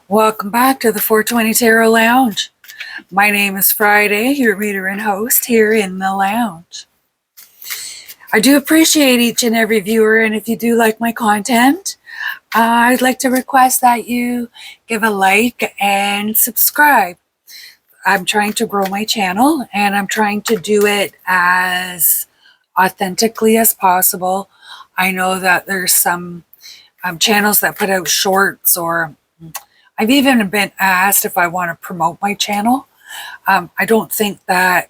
Welcome back to the 420 Tarot Lounge. My name is Friday, your reader and host here in the lounge. I do appreciate each and every viewer, and if you do like my content, I'd like to request that you give a like and subscribe. I'm trying to grow my channel, and I'm trying to do it as authentically as possible. I know that there's some channels that put out shorts, or I've even been asked if I want to promote my channel. I don't think that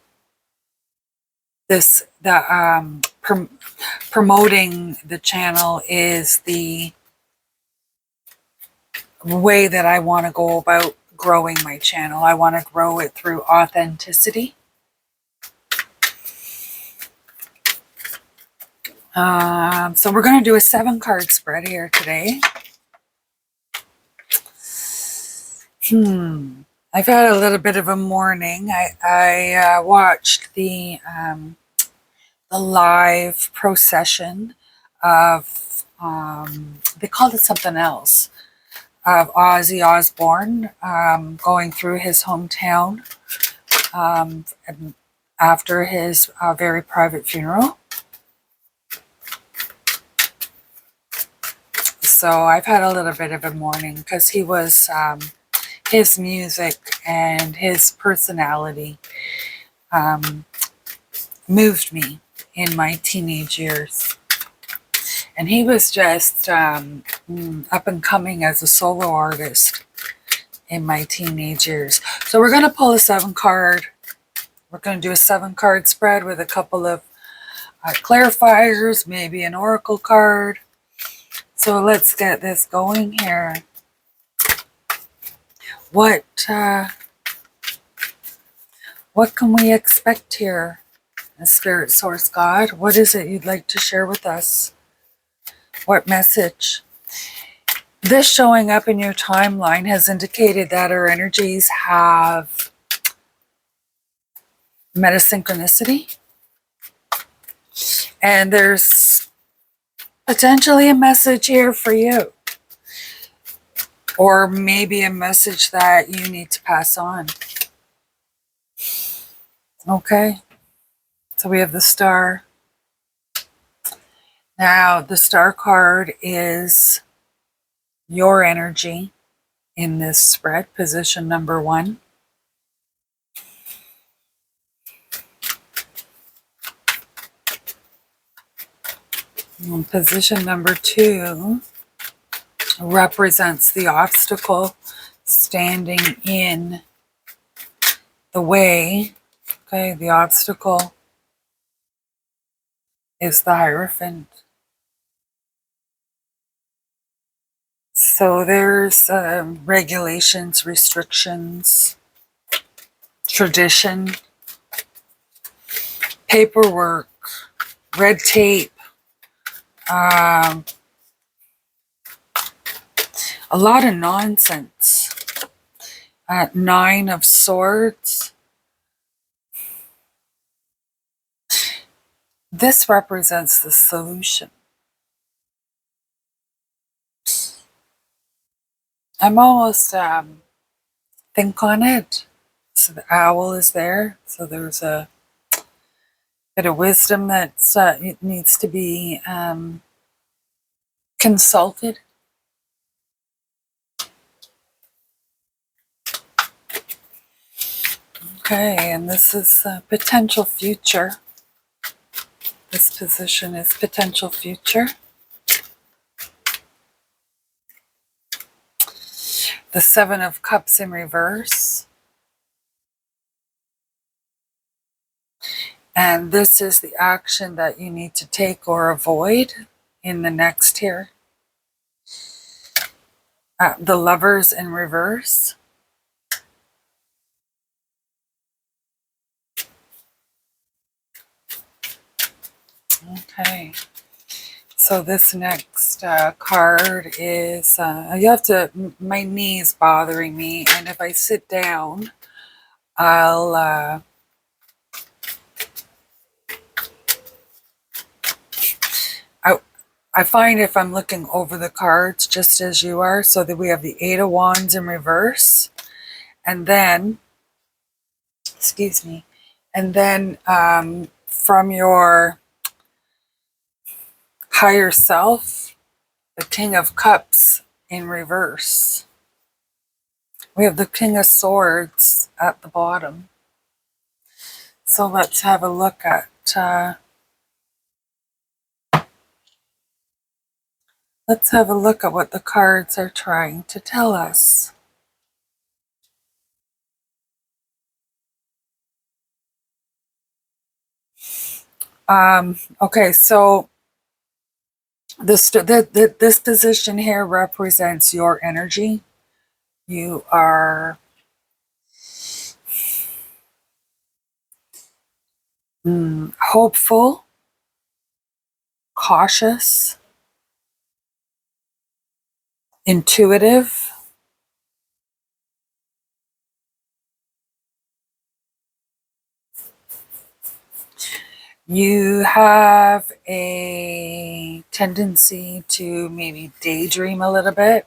promoting the channel is the way that I want to go about growing my channel. I want to grow it through authenticity. So we're going to do a 7-card spread here today. I've had a little bit of a morning. I watched the live procession of, they called it something else, of Ozzy Osbourne going through his hometown after his very private funeral. So I've had a little bit of a morning because he was, his music and his personality moved me in my teenage years. And he was just up and coming as a solo artist in my teenage years. So we're going to pull a 7-card. We're going to do a 7-card spread with a couple of clarifiers, maybe an oracle card. So let's get this going here. What can we expect here, Spirit Source God? What is it you'd like to share with us? What message? This showing up in your timeline has indicated that our energies have met a synchronicity. And there's potentially a message here for you. Or maybe a message that you need to pass on. Okay. So we have the Star. Now, the Star card is your energy in this spread, position number 1. And position number 2 represents the obstacle standing in the way. Okay, the obstacle is the Hierophant. So there's regulations, restrictions, tradition, paperwork, red tape, a lot of nonsense. 9 of Swords. This represents the solution. I'm almost think on it. So the owl is there. So there's a bit of wisdom that it needs to be consulted. Okay, and this is potential future. This position is potential future. The 7 of Cups in reverse. And this is the action that you need to take or avoid in the next here. The Lovers in reverse. Okay. So this next card is, you have to, my knee's bothering me, and if I sit down, I I find if I'm looking over the cards just as you are, so that we have the Eight of Wands in reverse, and then, excuse me, and then from your higher self, the King of Cups in reverse. We have the King of Swords at the bottom. So let's have a look at what the cards are trying to tell us. Okay, so this position here represents your energy. You are hopeful, cautious, intuitive. You have a tendency to maybe daydream a little bit.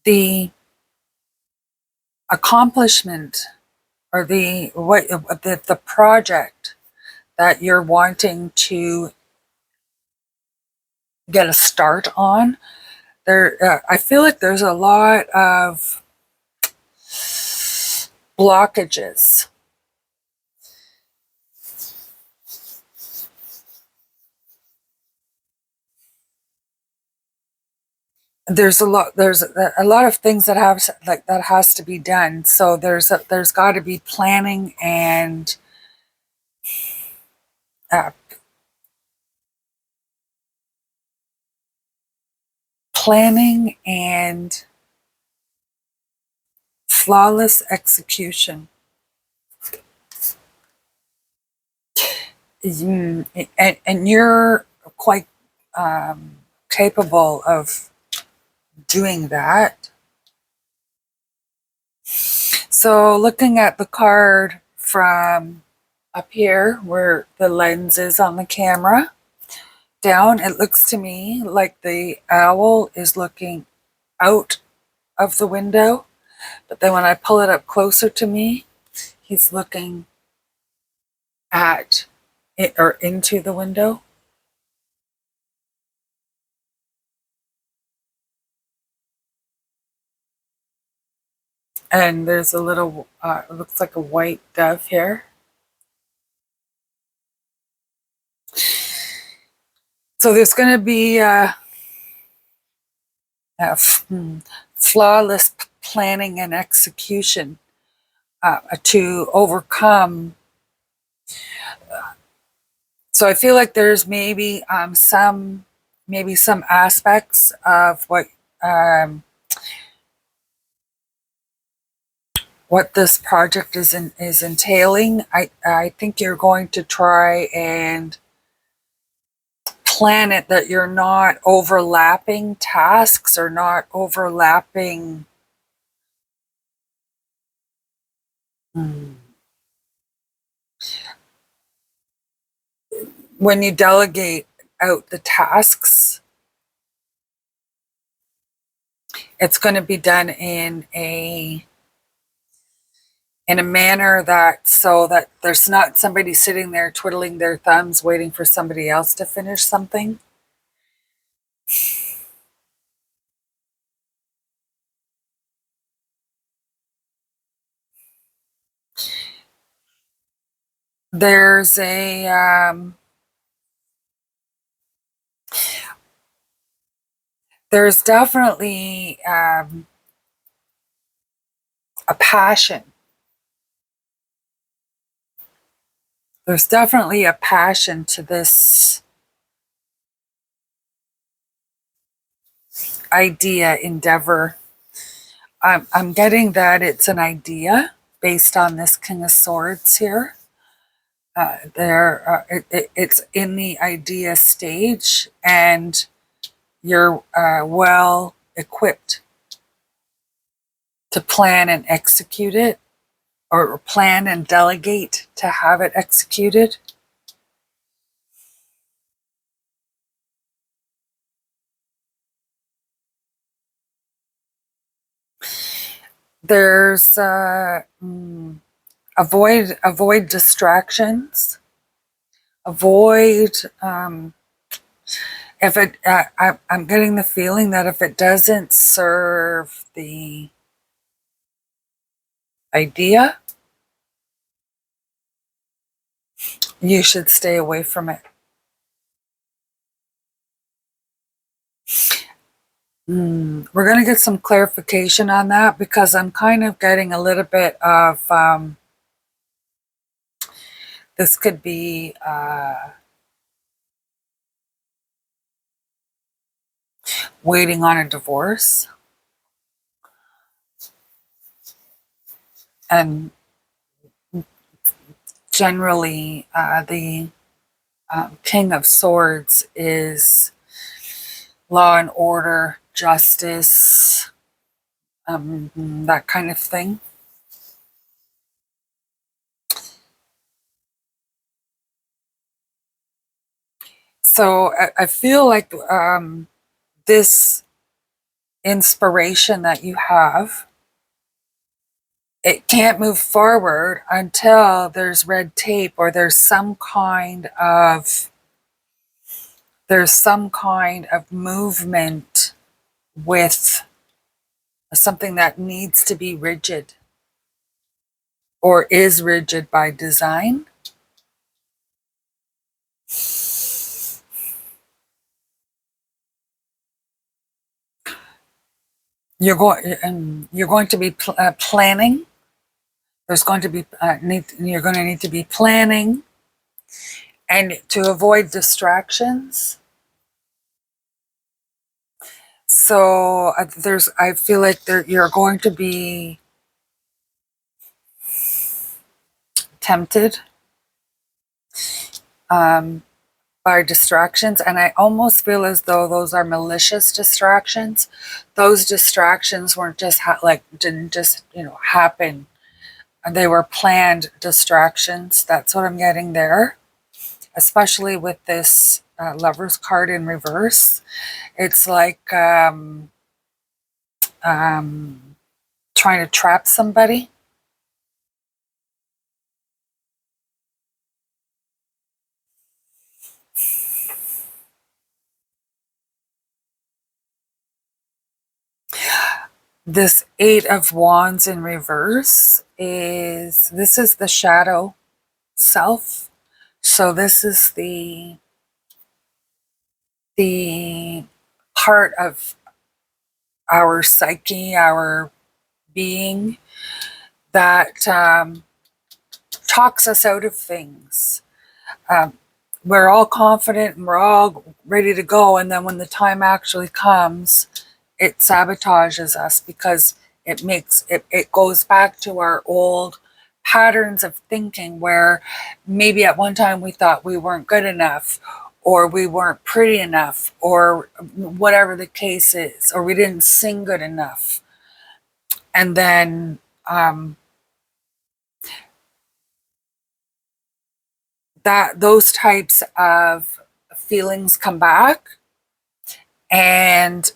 The accomplishment or the project that you're wanting to get a start on, I feel like there's a lot of blockages. There's a lot of things that has to be done. So there's got to be planning and uh, flawless execution. And you're quite capable of doing that. So looking at the card from up here where the lens is on the camera, down, it looks to me like the owl is looking out of the window. But then when I pull it up closer to me, he's looking at it or into the window. And there's a little, it looks like a white dove here. So there's going to be flawless planning and execution to overcome. So I feel like there's maybe some aspects of what this project is entailing. I think you're going to try and plan it that you're not overlapping tasks or not overlapping when you delegate out the tasks. It's going to be done in a manner so that there's not somebody sitting there twiddling their thumbs waiting for somebody else to finish something. There's there's definitely a passion. There's definitely a passion to this idea, endeavor. I'm getting that it's an idea based on this King of Swords here. It's in the idea stage, and you're well equipped to plan and execute it, or plan and delegate to have it executed. There's avoid distractions. Avoid if it. I'm getting the feeling that if it doesn't serve the idea, you should stay away from it. We're going to get some clarification on that, because I'm kind of getting a little bit of this could be waiting on a divorce. And generally, the King of Swords is law and order, justice, that kind of thing. So I feel like this inspiration that you have, it can't move forward until there's red tape, or there's some kind of movement with something that needs to be rigid, or is rigid by design. You're going to be planning. There's going to be you're going to need to be planning, and to avoid distractions. So I feel like you're going to be tempted by distractions, and I almost feel as though those are malicious distractions. Those distractions weren't just didn't just happen. They were planned distractions. That's what I'm getting there, especially with this Lover's card in reverse. It's like trying to trap somebody. This Eight of Wands in reverse is the shadow self. So this is the part of our psyche, our being, that talks us out of things. We're all confident and we're all ready to go, and then when the time actually comes, it sabotages us, because it goes back to our old patterns of thinking, where maybe at one time we thought we weren't good enough, or we weren't pretty enough, or whatever the case is, or we didn't sing good enough. And then those types of feelings come back, and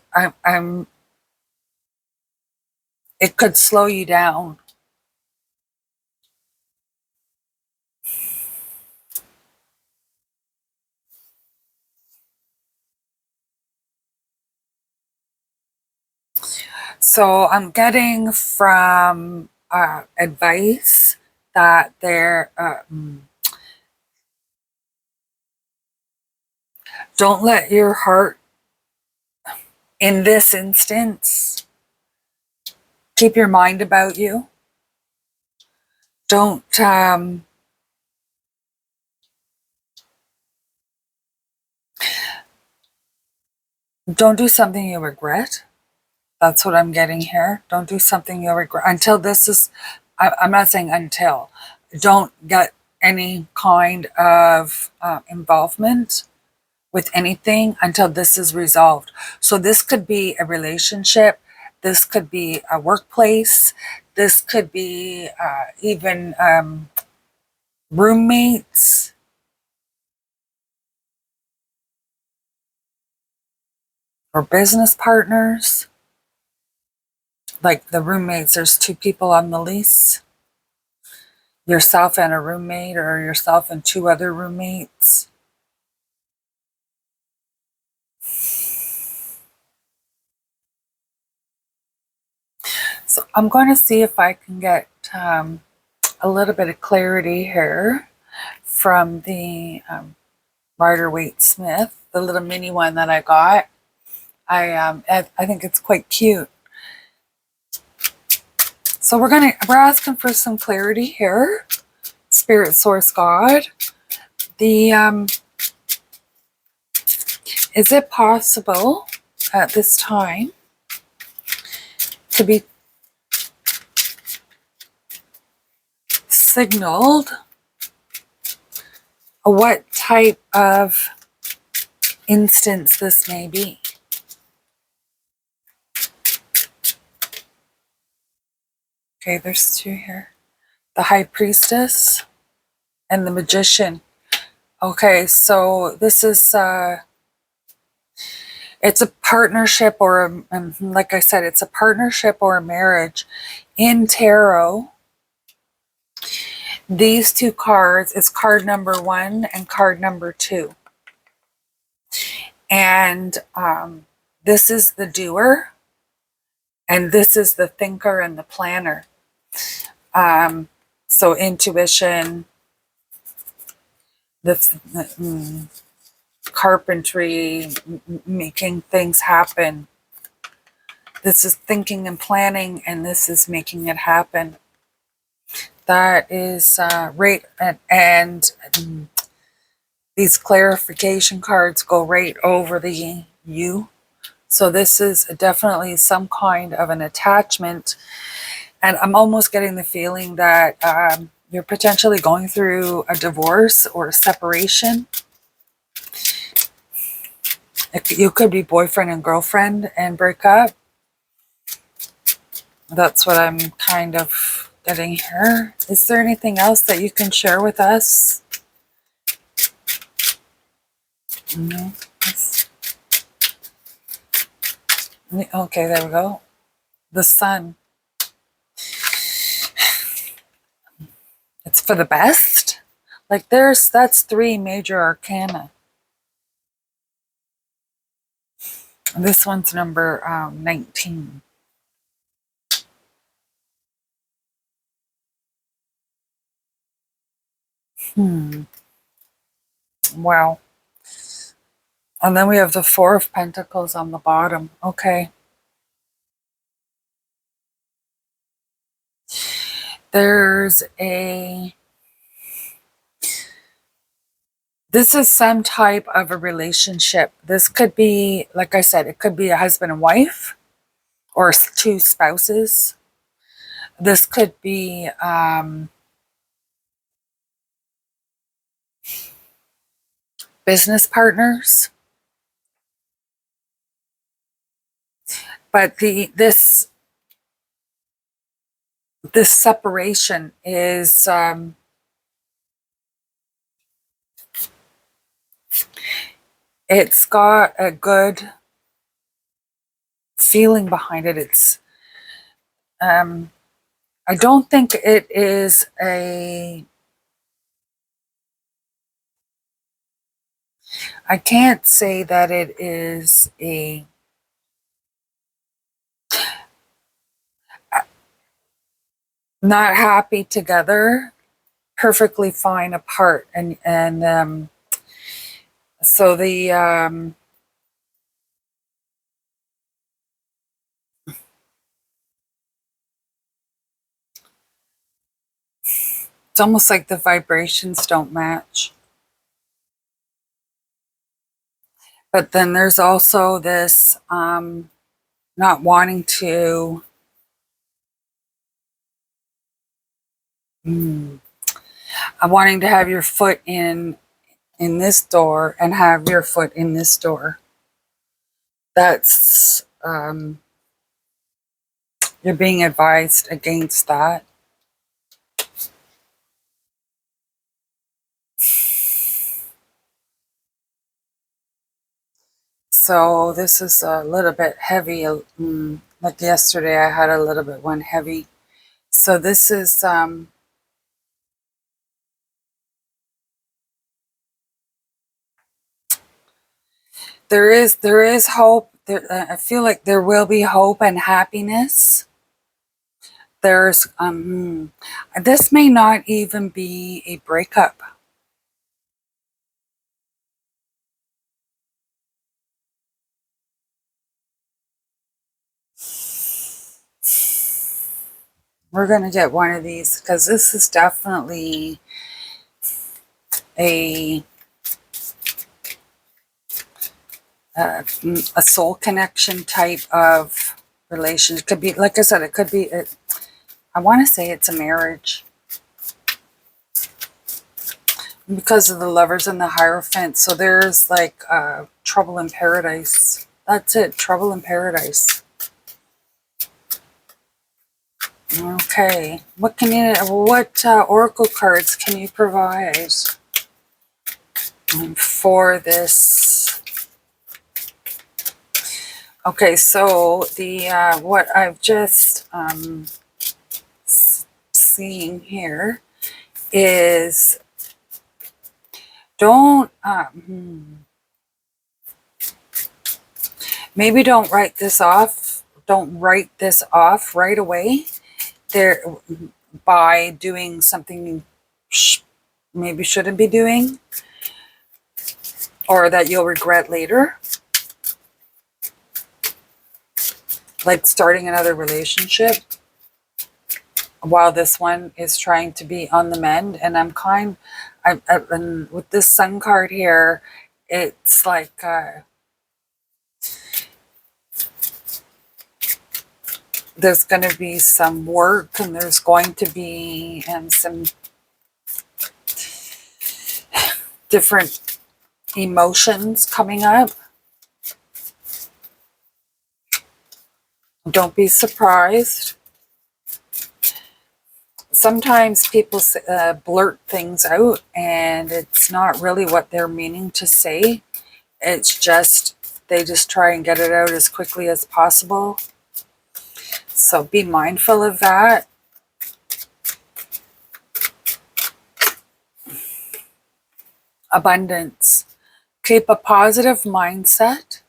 it could slow you down. So I'm getting from advice that don't let your heart, in this instance, keep your mind about you. Don't do something you regret. That's what I'm getting here. Don't do something you'll regret until this is, I'm not saying until. Don't get any kind of involvement with anything until this is resolved. So this could be a relationship This could be a workplace. This could be even roommates. Or business partners. Like the roommates, there's 2 people on the lease. Yourself and a roommate, or yourself and 2 other roommates. So I'm going to see if I can get a little bit of clarity here from the Rider-Waite-Smith, the little mini one that I got. I think it's quite cute. So we're asking for some clarity here. Spirit, Source, God. Is it possible at this time to be signaled what type of instance this may be? Okay, there's 2 here. The High Priestess and the Magician. Okay, so this is it's a partnership, or like I said, it's a partnership or a marriage. In tarot, these 2 cards, it's card number 1 and card number 2. And this is the doer, and this is the thinker and the planner. So intuition, the carpentry, making things happen. This is thinking and planning, and this is making it happen. That is right, and these clarification cards go right over the you. So this is definitely some kind of an attachment. And I'm almost getting the feeling that you're potentially going through a divorce or a separation. You could be boyfriend and girlfriend and break up. That's what I'm kind of getting here. Is there anything else that you can share with us? No. Okay, there we go. The Sun. It's for the best. Like that's 3 major arcana. And this one's number 19. Wow. And then we have the 4 of Pentacles on the bottom. Okay. There's this is some type of a relationship. This could be, like I said, it could be a husband and wife or 2 spouses. This could be business partners. But this separation is it's got a good feeling behind it. It's I don't think it is I can't say that it is not happy together, perfectly fine apart, and so the it's almost like the vibrations don't match. But then there's also this not wanting to wanting to have your foot in this door and have your foot in this door. That's You're being advised against that. So this is a little bit heavy. Like yesterday, I had a little bit one heavy. So this is there is hope. I feel like there will be hope and happiness. There's this may not even be a breakup. We're going to get one of these because this is definitely a a soul connection type of relationship. It could be, like I said, it could be, I want to say it's a marriage. Because of the Lovers and the Hierophant. So there's like trouble in paradise. That's it, trouble in paradise. Okay, what oracle cards can you provide for this? Okay, so the what I've just seeing here is don't maybe don't write this off. Don't write this off right away. There, by doing something you maybe shouldn't be doing, or that you'll regret later. Like starting another relationship while this one is trying to be on the mend. And and with this Sun card here, it's like there's going to be some work, and there's going to be some different emotions coming up. Don't be surprised. Sometimes people blurt things out, and it's not really what they're meaning to say. It's just, they just try and get it out as quickly as possible. So be mindful of that. Abundance. Keep a positive mindset.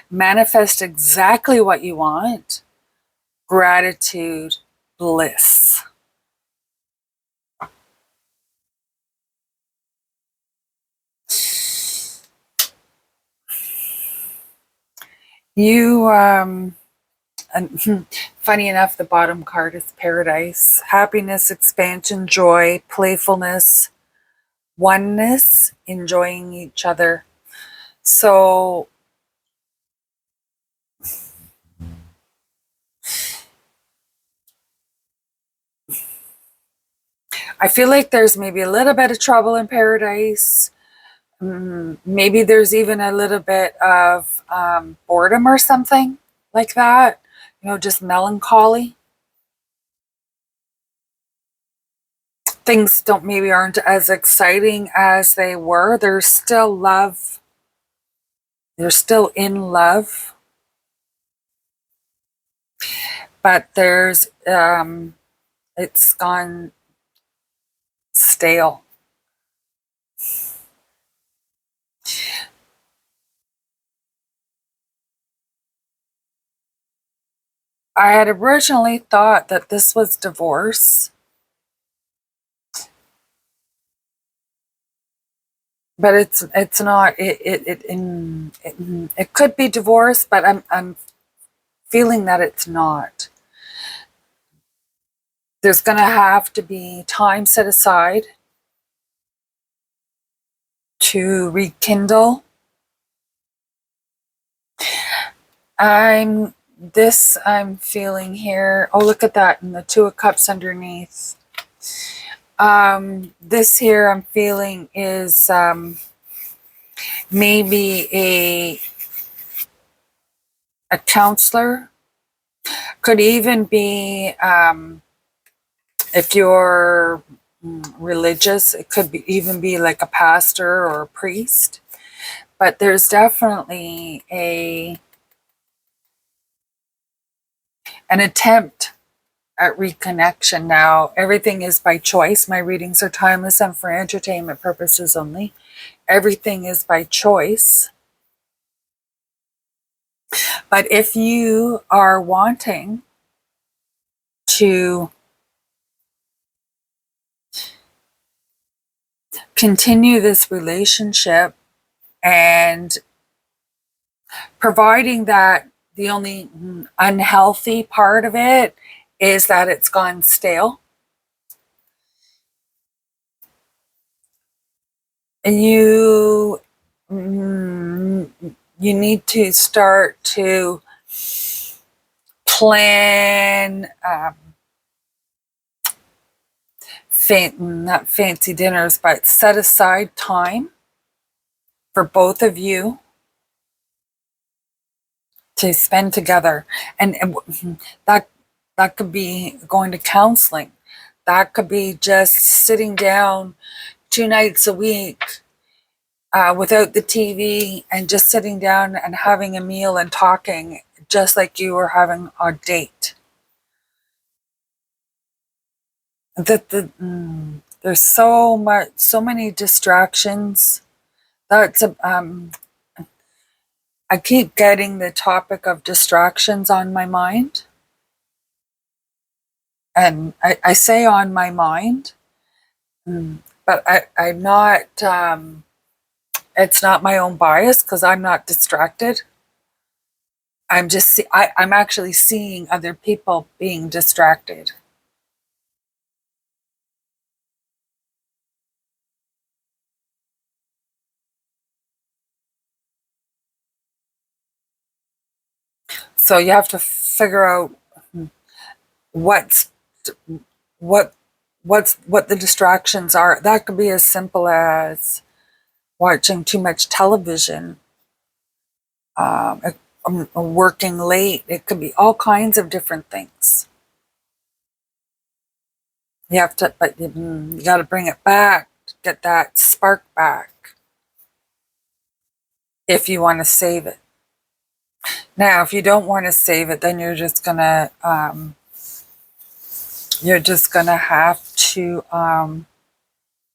Manifest exactly what you want. Gratitude, bliss. You, and funny enough, the bottom card is paradise. Happiness, expansion, joy, playfulness, oneness, enjoying each other. So I feel like there's maybe a little bit of trouble in paradise. Maybe there's even a little bit of boredom or something like that. You know, just melancholy. Things maybe aren't as exciting as they were. There's still love. They're still in love. But it's gone stale. I had originally thought that this was divorce, but it's not. It could be divorce, but I'm feeling that it's not. There's going to have to be time set aside to rekindle. I'm feeling here. Oh, look at that, and the Two of Cups underneath. This here I'm feeling is maybe a counselor, Could even be, if you're religious, it could be, even be like a pastor or a priest. But there's definitely an attempt at reconnection now. Everything is by choice. My readings are timeless and for entertainment purposes only. Everything is by choice. But if you are wanting to continue this relationship, and providing that the only unhealthy part of it is that it's gone stale, and you need to start to plan, not fancy dinners, but set aside time for both of you to spend together. And that could be going to counseling. That could be just sitting down 2 nights a week without the TV and just sitting down and having a meal and talking just like you were having a date. There's so many distractions. That's I keep getting the topic of distractions on my mind, and I say on my mind, but I'm not. It's not my own bias because I'm not distracted. I'm actually seeing other people being distracted. So you have to figure out what's what what the distractions are. That could be as simple as watching too much television, um, working late. It could be all kinds of different things. You have to, but you got to bring it back, get that spark back if you want to save it. Now, if you don't want to save it, then you're just gonna have to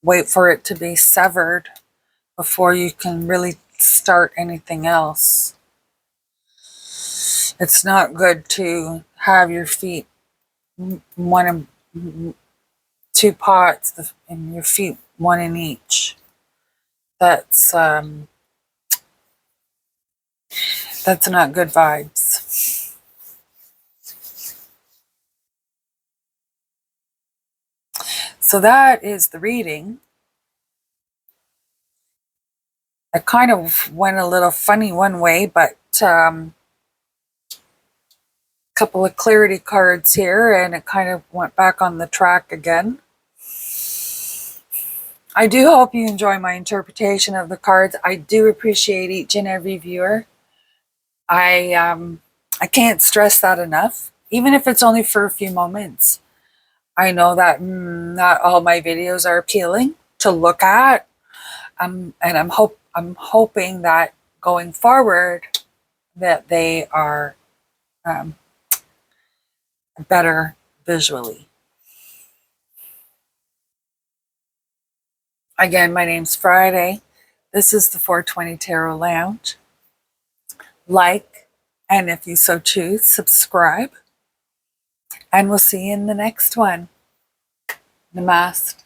wait for it to be severed before you can really start anything else. It's not good to have your feet one in 2 pots and your feet one in each. That's not good vibes. So that is the reading. I kind of went a little funny one way, but couple of clarity cards here, and it kind of went back on the track again. I do hope you enjoy my interpretation of the cards. I do appreciate each and every viewer. I can't stress that enough, even if it's only for a few moments. I know that not all my videos are appealing to look at, and I'm hoping that going forward that they are better visually. Again, my name's Friday. This is the 420 Tarot Lounge. Like, and if you so choose, subscribe. And we'll see you in the next one. Namaste.